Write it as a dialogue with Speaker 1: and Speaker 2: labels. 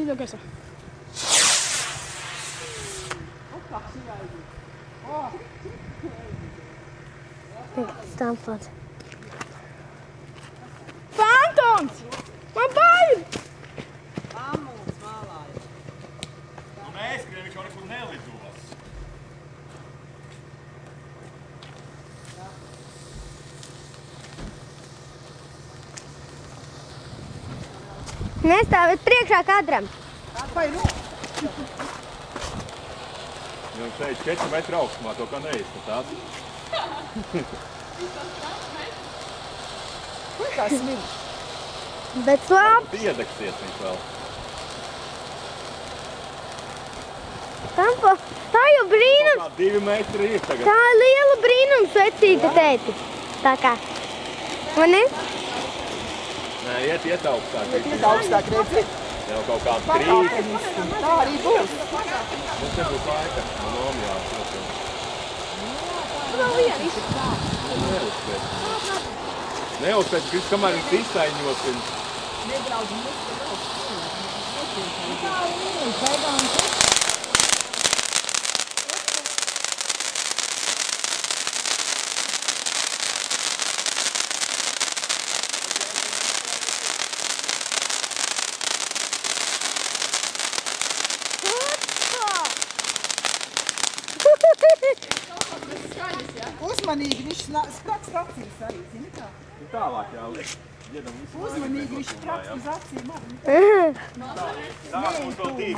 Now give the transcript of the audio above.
Speaker 1: līdz gaisā.
Speaker 2: Stāmplāts.
Speaker 1: Fantons! Man bail!
Speaker 3: Amuls mālāja.
Speaker 4: Nu neizskrien, viņš jau nekur nelidos.
Speaker 2: Nestāviet priekšā kadram.
Speaker 3: Vai nu?
Speaker 4: Viņš teica 4 metru augstumā, to kā neizskatās.
Speaker 3: Kur kā smil?
Speaker 2: Bet labi.
Speaker 4: Piedegsies viņš vēl.
Speaker 2: Tampa, tā jau brīnums.
Speaker 4: Kā 2 metri ir tagad.
Speaker 2: Tā ir liela brīnums, vecīta tēti. Tā kā. Vai ne?
Speaker 4: Nē, iet augstāk.
Speaker 3: Iet augstāk, redzi?
Speaker 4: Jau kaut kāds 3.
Speaker 3: Tā arī būs.
Speaker 4: Mums nebūs laika. Man nomjā.
Speaker 1: Vēl viena izsaka.
Speaker 4: Neuzpēc, kamēr viņš izsaiņos.
Speaker 3: Nedraudz mums, tā ir beigām. Uzmanīgi, viņš spraks acīs arī, zini kā?
Speaker 4: Tālāk jāliek.
Speaker 3: Uzmanīgi, viņš spraks uz acīm arī.
Speaker 4: Tālāk mums vēl 2 ir,